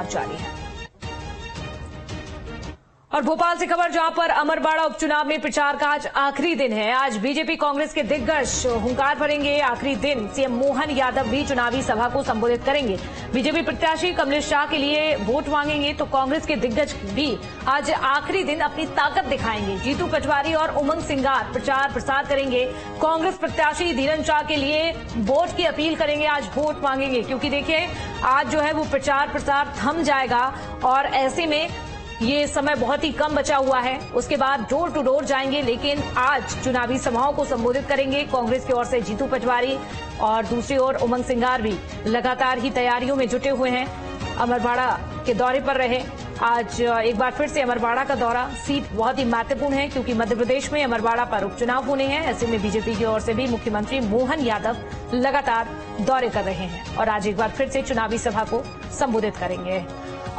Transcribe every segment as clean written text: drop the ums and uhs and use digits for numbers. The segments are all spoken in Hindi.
जारी है। और भोपाल से खबर, जहां पर अमरवाड़ा उपचुनाव में प्रचार का आज आखिरी दिन है। आज बीजेपी कांग्रेस के दिग्गज हुंकार भरेंगे। आखिरी दिन सीएम मोहन यादव भी चुनावी सभा को संबोधित करेंगे। बीजेपी प्रत्याशी कमलेश शाह के लिए वोट मांगेंगे तो कांग्रेस के दिग्गज भी आज आखिरी दिन अपनी ताकत दिखाएंगे। जीतू पटवारी और उमंग सिंगार प्रचार प्रसार करेंगे। कांग्रेस प्रत्याशी धीरन शाह के लिए वोट की अपील करेंगे, आज वोट मांगेंगे, क्योंकि देखिए आज जो है वो प्रचार प्रसार थम जाएगा और ऐसे में ये समय बहुत ही कम बचा हुआ है। उसके बाद डोर टू डोर जाएंगे, लेकिन आज चुनावी सभाओं को संबोधित करेंगे कांग्रेस की ओर से जीतू पटवारी और दूसरी ओर उमंग सिंगार भी लगातार ही तैयारियों में जुटे हुए हैं। अमरवाड़ा के दौरे पर रहे। आज एक बार फिर से अमरवाड़ा का दौरा, सीट बहुत ही महत्वपूर्ण है क्योंकि मध्य प्रदेश में अमरवाड़ा पर उपचुनाव होने हैं। ऐसे में बीजेपी की ओर से भी मुख्यमंत्री मोहन यादव लगातार दौरे कर रहे हैं और आज एक बार फिर से चुनावी सभा को संबोधित करेंगे।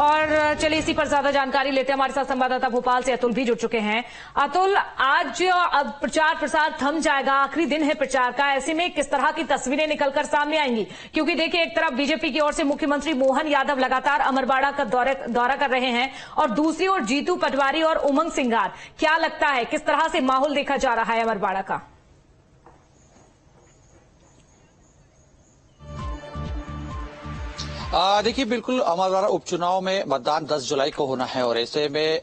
और चलिए इसी पर ज्यादा जानकारी लेते हैं। हमारे साथ संवाददाता भोपाल से अतुल भी जुड़ चुके हैं। अतुल, आज अब प्रचार प्रसार थम जाएगा, आखिरी दिन है प्रचार का, ऐसे में किस तरह की तस्वीरें निकलकर सामने आएंगी? क्योंकि देखिए एक तरफ बीजेपी की ओर से मुख्यमंत्री मोहन यादव लगातार अमरवाड़ा का दौरा कर रहे हैं और दूसरी ओर जीतू पटवारी और उमंग सिंगार। क्या लगता है किस तरह से माहौल देखा जा रहा है अमरवाड़ा का? देखिए, बिल्कुल अमरवाड़ा उपचुनाव में मतदान 10 जुलाई को होना है और ऐसे में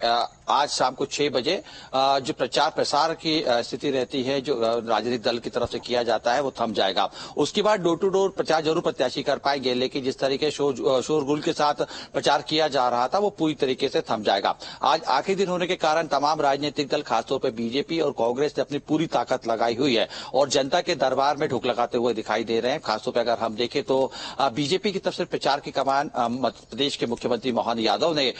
आज शाम को 6 बजे जो प्रचार प्रसार की स्थिति रहती है, जो राजनीतिक दल की तरफ से किया जाता है, वो थम जाएगा। उसके बाद डोर टू डोर प्रचार जरूर प्रत्याशी कर पाएंगे, लेकिन जिस तरीके शोरगुल के साथ प्रचार किया जा रहा था वो पूरी तरीके से थम जाएगा। आज आखिरी दिन होने के कारण तमाम राजनीतिक दल, खासतौर पर बीजेपी और कांग्रेस ने अपनी पूरी ताकत लगाई हुई है और जनता के दरबार में ढुक लगाते हुए दिखाई दे रहे हैं। खासतौर पर अगर हम देखें तो बीजेपी की तरफ से प्रचार की कमान मध्य प्रदेश के मुख्यमंत्री मोहन यादव ने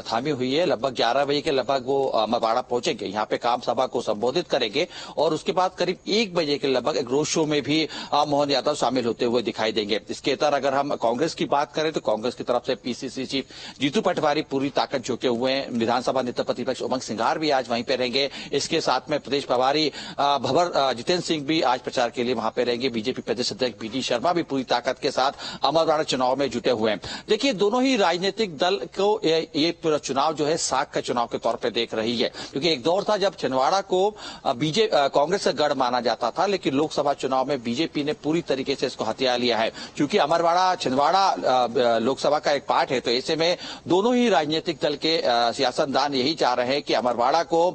थामी हुई है। लगभग 11 बजे के लगभग वो अमरवाड़ा पहुंचेंगे, यहाँ पे काम सभा को संबोधित करेंगे और उसके बाद करीब 1 बजे के लगभग एक रोड शो में भी मोहन यादव शामिल होते हुए दिखाई देंगे। इसके तरह अगर हम कांग्रेस की बात करें तो कांग्रेस की तरफ से पीसीसी चीफ जीतू पटवारी पूरी ताकत झोंके हुए हैं। विधानसभा नेता प्रतिपक्ष उमंग सिंगार भी आज वहीं पे रहेंगे। इसके साथ में प्रदेश प्रभारी भंवर जितेंद्र सिंह भी आज प्रचार के लिए वहां पे रहेंगे। बीजेपी प्रदेश अध्यक्ष बीडी शर्मा भी पूरी ताकत के साथ अमरवाड़ा चुनाव में जुटे हुए हैं। देखिए, दोनों ही राजनीतिक दल को ये पूरा चुनाव जो है साख का चुनाव के तौर पे देख रही है, क्योंकि एक दौर था जब छिंदवाड़ा को कांग्रेस का गढ़ माना जाता था, लेकिन लोकसभा चुनाव में बीजेपी ने पूरी तरीके से इसको हथिया लिया है। क्योंकि अमरवाड़ा छिंदवाड़ा लोकसभा का एक पार्ट है, तो ऐसे में दोनों ही राजनीतिक दल के सियासतदान यही चाह रहे हैं कि अमरवाड़ा को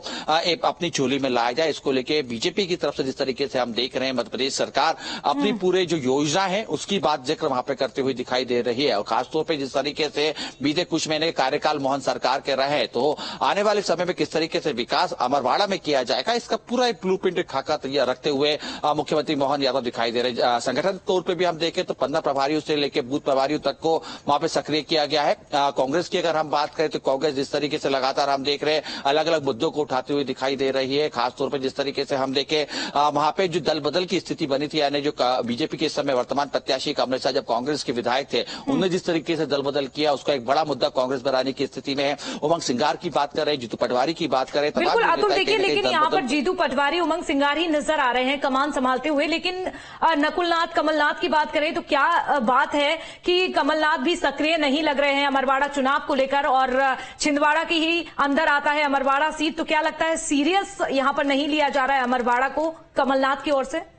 अपनी चोली में लाया जाए। इसको लेके बीजेपी की तरफ से जिस तरीके से हम देख रहे हैं, मध्य प्रदेश सरकार अपनी पूरे जो योजना है उसकी बात जिक्र वहां पे करते हुए दिखाई दे रही है और खासतौर पर जिस तरीके से बीते कुछ महीने के कार्यकाल मोहन सरकार के रहे, तो आने वाले समय में किस तरीके से विकास अमरवाड़ा में किया जाएगा, इसका पूरा एक ब्लूप्रिंट खाका तैयार रखते हुए मुख्यमंत्री मोहन यादव दिखाई दे रहे। संगठन तौर पे भी हम देखें तो 15 प्रभारियों से लेकर बूथ प्रभारियों तक को वहां पे सक्रिय किया गया है। कांग्रेस की अगर हम बात करें तो कांग्रेस जिस तरीके से लगातार हम देख रहे हैं अलग अलग मुद्दों को उठाते हुए दिखाई दे रही है। खासतौर पर जिस तरीके से हम देखें वहां पे जो दल बदल की स्थिति बनी थी, यानी जो बीजेपी के इस समय वर्तमान प्रत्याशी कमलेश शाह जब कांग्रेस के विधायक थे, उन्होंने जिस तरीके से दल बदल किया, उसका एक बड़ा मुद्दा कांग्रेस बनाने की स्थिति में है। उमंग सिंगार की बात करें, जीतू पटवारी की बात करें, बिल्कुल अतुल, देखिए लेकिन यहाँ पर जीतू पटवारी, उमंग सिंगार ही नजर आ रहे हैं कमान संभालते हुए। लेकिन नकुलनाथ, कमलनाथ की बात करें तो क्या बात है कि कमलनाथ भी सक्रिय नहीं लग रहे हैं अमरवाड़ा चुनाव को लेकर और छिंदवाड़ा की ही अंदर आता है अमरवाड़ा सीट, तो क्या लगता है सीरियस यहाँ पर नहीं लिया जा रहा है अमरवाड़ा को कमलनाथ की ओर से?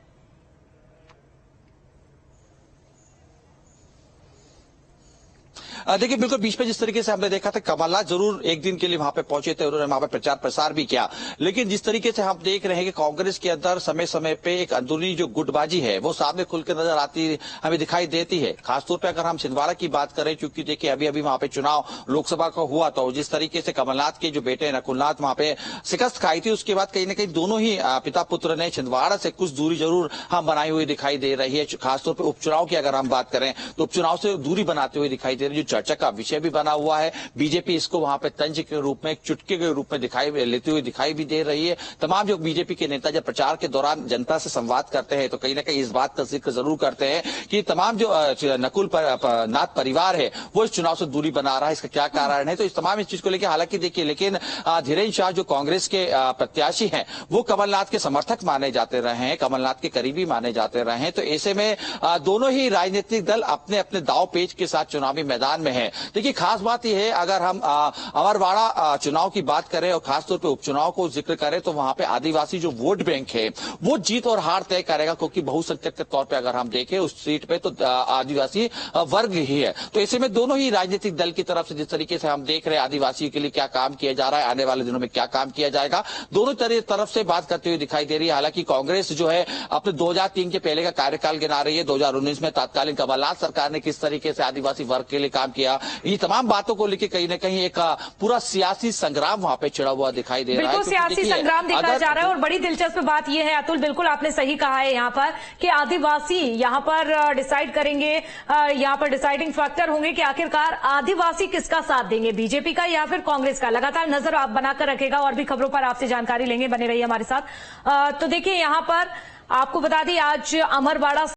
देखिए, बिल्कुल बीच में जिस तरीके से हमने देखा था, कमलनाथ जरूर एक दिन के लिए वहां पे पहुंचे थे, उन्होंने वहां पे प्रचार प्रसार भी किया, लेकिन जिस तरीके से हम देख रहे हैं कि कांग्रेस के अंदर समय समय पे एक अंदरूनी जो गुटबाजी है वो सामने खुल के नजर आती हमें दिखाई देती है। खासतौर पर अगर हम छिंदवाड़ा की बात करें, क्योंकि देखिए अभी अभी वहां पे चुनाव लोकसभा का हुआ, तो जिस तरीके से कमलनाथ के जो बेटे नकुलनाथ वहां पे शिकस्त खाई थी, उसके बाद कहीं ना कहीं दोनों ही पिता पुत्र ने छिंदवाड़ा से कुछ दूरी जरूर हम बनाई हुई दिखाई दे रही है। खासतौर पर उपचुनाव की अगर हम बात करें तो उपचुनाव से दूरी बनाते हुए दिखाई दे रही है, जो चर्चा का विषय भी बना हुआ है। बीजेपी इसको वहां पे तंज के रूप में, एक चुटके के रूप में लेते हुए दिखाई भी दे रही है। तमाम जो बीजेपी के नेता जब प्रचार के दौरान जनता से संवाद करते हैं तो कहीं ना कहीं इस बात का जिक्र जरूर करते हैं कि तमाम जो नकुल नाथ परिवार है वो इस चुनाव से दूरी बना रहा है। इसका क्या कारण है, तो इस तमाम इस चीज को लेकर हालांकि देखिए, लेकिन धीरेन शाह जो कांग्रेस के प्रत्याशी हैं वो कमलनाथ के समर्थक माने जाते रहे हैं, कमलनाथ के करीबी माने जाते रहे हैं। तो ऐसे में दोनों ही राजनीतिक दल अपने अपने दाव पेच के साथ चुनावी मैदान में है। देखिए, खास बात यह है, अगर हम अमरवाड़ा चुनाव की बात करें और खासतौर पर उपचुनाव को जिक्र करें तो वहां पे आदिवासी जो वोट बैंक है वो जीत और हार तय करेगा, क्योंकि बहुसंख्यक के तौर पे अगर हम देखें उस सीट पे तो आदिवासी वर्ग ही है। तो ऐसे में दोनों ही राजनीतिक दल की तरफ से जिस तरीके से हम देख रहे हैं आदिवासियों के लिए क्या काम किया जा रहा है, आने वाले दिनों में क्या काम किया जाएगा, दोनों तरफ से बात करते हुए दिखाई दे रही है। हालांकि कांग्रेस जो है अपने 2003 के पहले का कार्यकाल गिना रही है। 2019 में तत्कालीन कमलनाथ सरकार ने किस तरीके से आदिवासी वर्ग के लिए काम किया, ये तमाम बातों को लेकर कहीं ना कहीं एक पूरा सियासी संग्राम वहां पे छिड़ा हुआ दिखाई दे रहा है। बिल्कुल सियासी संग्राम देखा जा रहा है। और बड़ी दिलचस्प बात यह है अतुल, बिल्कुल आपने सही कहा है यहाँ पर कि आदिवासी यहाँ पर डिसाइड करेंगे, यहाँ पर डिसाइडिंग फैक्टर होंगे कि आखिरकार आदिवासी किसका साथ देंगे, बीजेपी का या फिर कांग्रेस का। लगातार नजर आप बनाकर रखेगा और भी खबरों पर आपसे जानकारी लेंगे, बने रहिए हमारे साथ। तो देखिए यहाँ पर आपको बता दें आज अमरवाड़ा